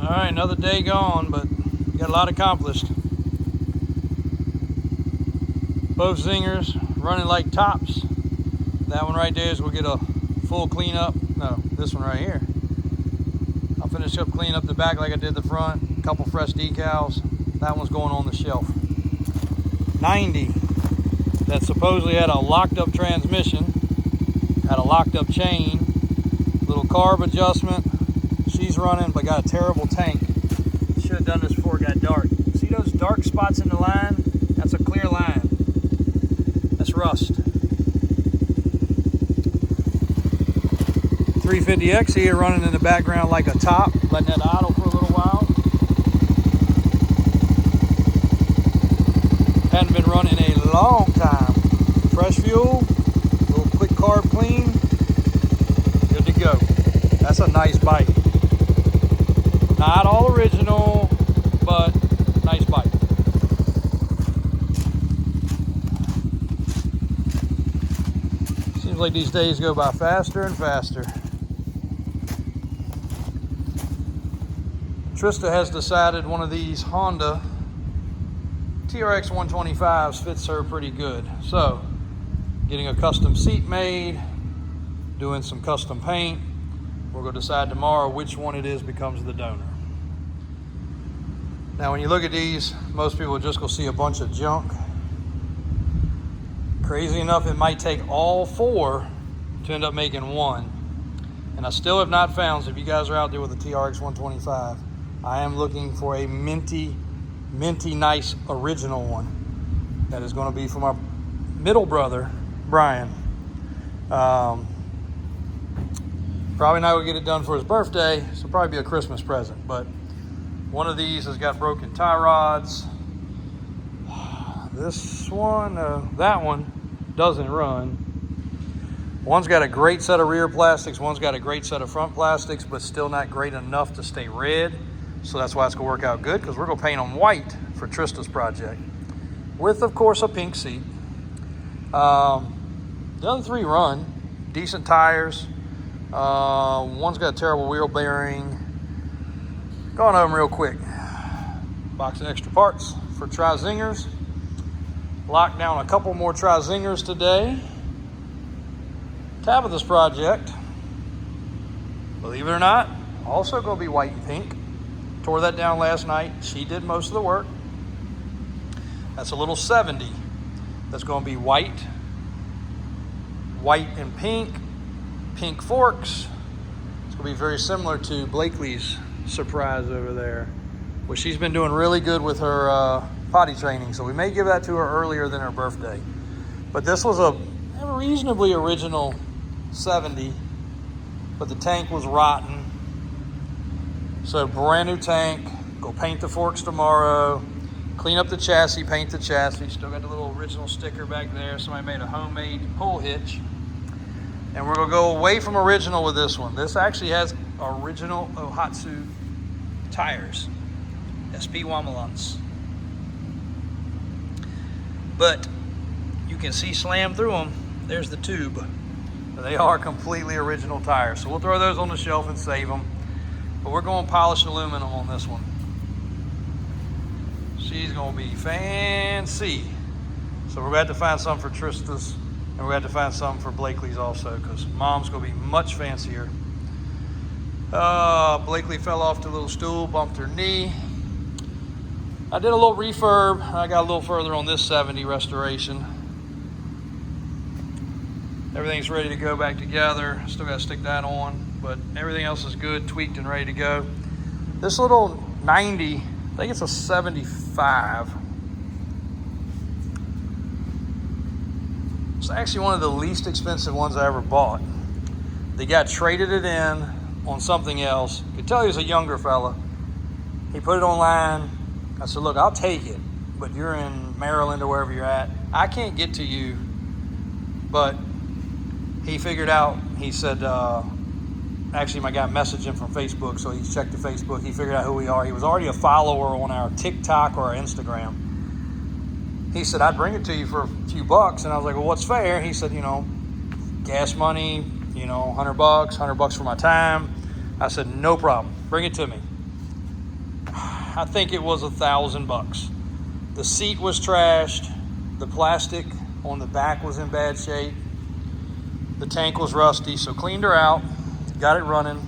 All right, another day gone, but got a lot accomplished. Both Zingers running like tops. That one right there is we'll get a full cleanup. No, this one right here. I'll finish up cleaning up the back like I did the front. A couple fresh decals. That one's going on the shelf. 90 that supposedly had a locked up transmission, had a locked up chain, little carb adjustment. She's running, but got a terrible tank. Should have done this before it got dark. See those dark spots in the line? That's a clear line. That's rust. 350X here running in the background like a top, letting that idle for a little while. Hadn't been running a long time. Fresh fuel, little quick carb clean, good to go. That's a nice bike. Not all original, but nice bike. Seems like these days go by faster and faster. Trista has decided one of these Honda TRX 125s fits her pretty good. So, getting a custom seat made, doing some custom paint. We're going to decide tomorrow which one it is becomes the donor. Now, when you look at these, most people just go see a bunch of junk. Crazy enough, it might take all four to end up making one. And I still have not found, so if you guys are out there with a TRX 125, I am looking for a minty nice original one. That is going to be for my middle brother, Brian. Probably not going to get it done for his birthday, so it'll probably be a Christmas present. But one of these has got broken tie rods. This one, that one doesn't run. One's got a great set of rear plastics, one's got a great set of front plastics, but still not great enough to stay red. So that's why it's going to work out good, because we're going to paint them white for Trista's project. With, of course, a pink seat. The other three run. Decent tires. One's got a terrible wheel bearing. Going over them real quick. Box of extra parts for Zingers. Locked down a couple more Zingers today. Tabitha's project, believe it or not, also going to be white and pink. Tore that down last night. She did most of the work. That's a little 70. That's going to be white and pink forks. It's going to be very similar to Blakeley's surprise over there, which she's been doing really good with her potty training. So we may give that to her earlier than her birthday. But this was a reasonably original 70, but the tank was rotten. So brand new tank, go paint the forks tomorrow, clean up the chassis, paint the chassis. Still got the little original sticker back there. Somebody made a homemade pull hitch. And we're gonna go away from original with this one. This actually has original Ohatsu tires, SP Wamalans. But you can see slammed through them, there's the tube. They are completely original tires. So we'll throw those on the shelf and save them. But we're going polished aluminum on this one. She's going to be fancy. So we're going to have to find some for Trista's, and we're going to have to find some for Blakeley's also, because Mom's going to be much fancier. Blakeley fell off the little stool, bumped her knee. I did a little refurb. I got a little further on this 70 restoration. Everything's ready to go back together. Still got to stick that on, but everything else is good, tweaked and ready to go. This little 90, I think it's a 75. It's actually one of the least expensive ones I ever bought. They got traded it in on something else. You could tell he was a younger fella. He put it online. I said, look, I'll take it, but you're in Maryland or wherever you're at. I can't get to you, but he figured out, he said, actually my guy messaged him from Facebook, so he checked the Facebook. He figured out who we are. He was already a follower on our TikTok or our Instagram. He said, I'd bring it to you for a few bucks. And I was like, well, what's fair? He said, gas money, $100 for my time. I said, no problem. Bring it to me. I think it was $1,000. The seat was trashed. The plastic on the back was in bad shape. The tank was rusty, so cleaned her out, got it running.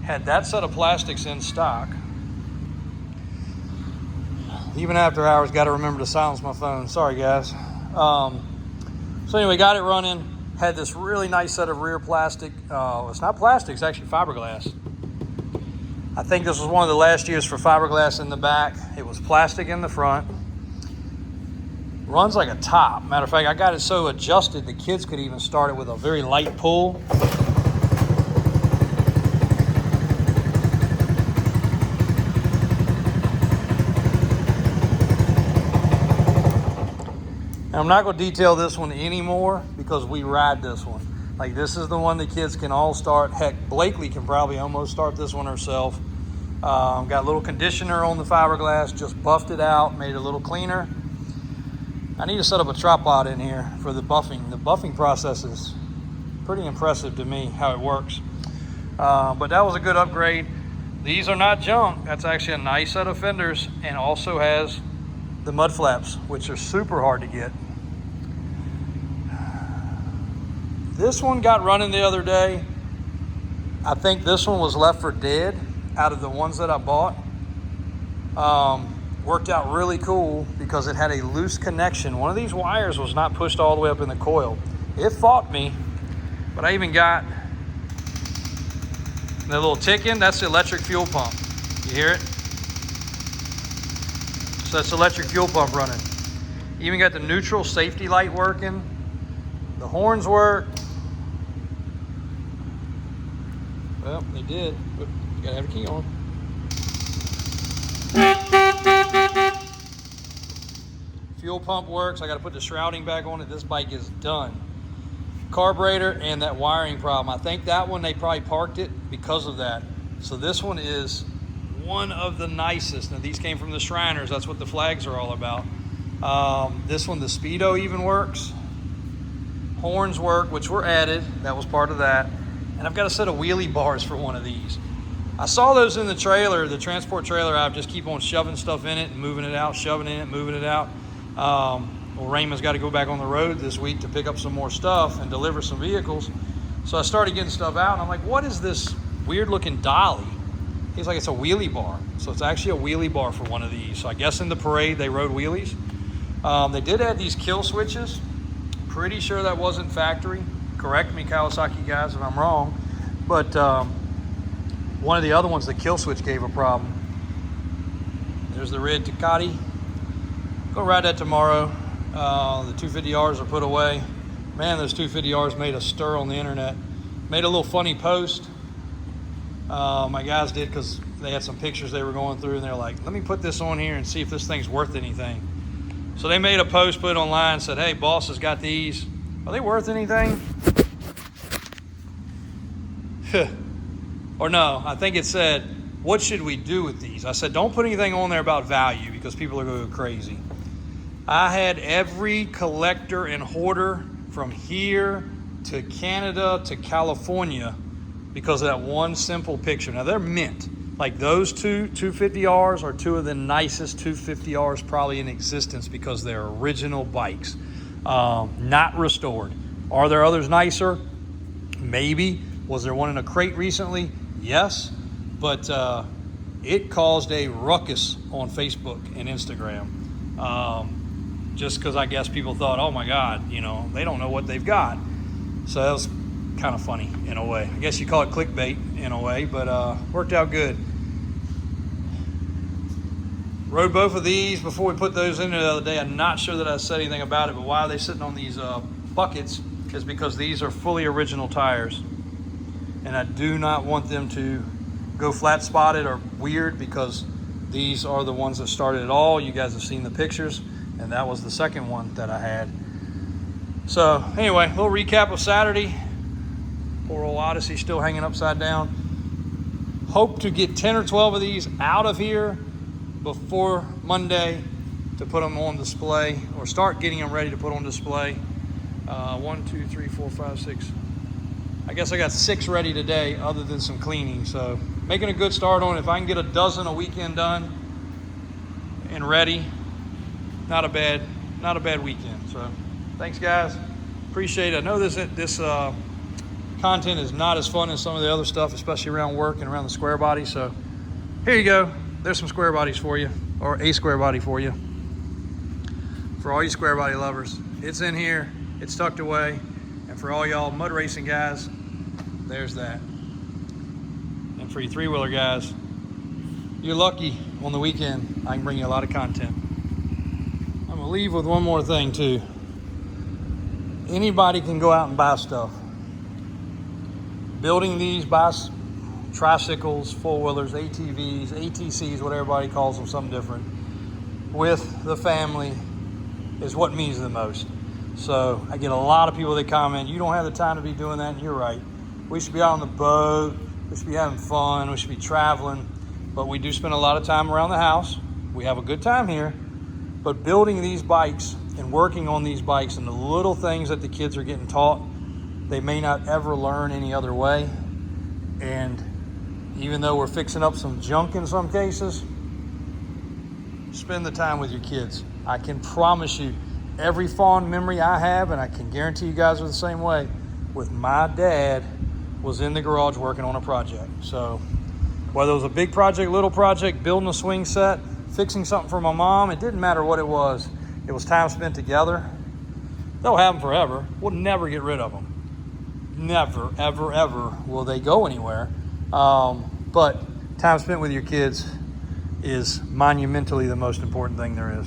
Had that set of plastics in stock. Even after hours, got to remember to silence my phone. Sorry, guys. So anyway, got it running. Had this really nice set of rear plastic. It's not plastic, it's actually fiberglass. I think this was one of the last years for fiberglass in the back. It was plastic in the front. Runs like a top. Matter of fact, I got it so adjusted the kids could even start it with a very light pull. And I'm not going to detail this one anymore because we ride this one. Like, this is the one the kids can all start. Heck, Blakeley can probably almost start this one herself. Got a little conditioner on the fiberglass, just buffed it out, made it a little cleaner. I need to set up a tripod in here for the buffing. The buffing process is pretty impressive to me, how it works. But that was a good upgrade. These are not junk. That's actually a nice set of fenders, and also has the mud flaps, which are super hard to get. This one got running the other day. I think this one was left for dead out of the ones that I bought. Worked out really cool because it had a loose connection. One of these wires was not pushed all the way up in the coil. It fought me, but I even got the little ticking. That's the electric fuel pump. You hear it? So that's the electric fuel pump running. Even got the neutral safety light working. The horns work. Well, they did, but you gotta have a key on. Fuel pump works. I gotta put the shrouding back on it. This bike is done. Carburetor and that wiring problem. I think that one they probably parked it because of that. So this one is one of the nicest. Now these came from the Shriners. That's what the flags are all about. This one, the Speedo even works. Horns work, which were added. That was part of that. And I've got a set of wheelie bars for one of these. I saw those in the trailer, the transport trailer. I just keep on shoving stuff in it and moving it out, shoving in it, moving it out. Well, Raymond's got to go back on the road this week to pick up some more stuff and deliver some vehicles. So I started getting stuff out, and I'm like, what is this weird looking dolly? He's like, it's a wheelie bar. So it's actually a wheelie bar for one of these. So I guess in the parade they rode wheelies. They did add these kill switches. Pretty sure that wasn't factory. Correct me, Kawasaki guys, if I'm wrong. But one of the other ones, the kill switch gave a problem. There's the red Ducati. Gonna ride that tomorrow. The 250Rs are put away. Man, those 250Rs made a stir on the internet. Made a little funny post. My guys did, because they had some pictures they were going through, and they're like, let me put this on here and see if this thing's worth anything. So they made a post, put it online, said, hey, boss has got these. Are they worth anything? Or no, I think it said, what should we do with these? I said, don't put anything on there about value because people are going to go crazy. I had every collector and hoarder from here to Canada to California because of that one simple picture. Now they're mint. Like those two 250Rs are two of the nicest 250Rs probably in existence because they're original bikes, not restored. Are there others nicer? Maybe. Was there one in a crate recently? Yes, but it caused a ruckus on Facebook and Instagram. Just because I guess people thought, oh my God, you know, they don't know what they've got. So that was kind of funny in a way. I guess you call it clickbait in a way, but worked out good. Rode both of these before we put those in the other day. I'm not sure that I said anything about it, but why are they sitting on these buckets is because these are fully original tires. And I do not want them to go flat spotted or weird because these are the ones that started it all. You guys have seen the pictures, and that was the second one that I had. So anyway, a little recap of Saturday. Poor old Odyssey still hanging upside down. Hope to get 10 or 12 of these out of here before Monday to put them on display, or start getting them ready to put on display. 1, 2, 3, 4, 5, 6. I guess I got 6 ready today other than some cleaning, so making a good start on it. If I can get a dozen a weekend done and ready, not a bad weekend. So thanks, guys. Appreciate it. I know this content is not as fun as some of the other stuff, especially around work and around the square body. So here you go. There's some square bodies for you, or a square body for you. For all you square body lovers, it's in here, it's tucked away. And for all y'all mud racing guys, there's that. And for you three-wheeler guys, you're lucky on the weekend. I can bring you a lot of content. I'm gonna leave with one more thing too. Anybody can go out and buy stuff. Building these tricycles, four-wheelers, ATVs, ATCs, what everybody calls them, something different, with the family is what means the most. So I get a lot of people that comment, you don't have the time to be doing that, and you're right. We should be out on the boat, we should be having fun, we should be traveling, but we do spend a lot of time around the house. We have a good time here, but building these bikes and working on these bikes and the little things that the kids are getting taught, they may not ever learn any other way. And even though we're fixing up some junk in some cases, spend the time with your kids. I can promise you, every fond memory I have, and I can guarantee you guys are the same way, with my dad was in the garage working on a project. So whether it was a big project, little project, building a swing set, fixing something for my mom, it didn't matter what it was. It was time spent together. They'll have them forever. We'll never get rid of them. Never, ever, ever will they go anywhere. But time spent with your kids is monumentally the most important thing there is.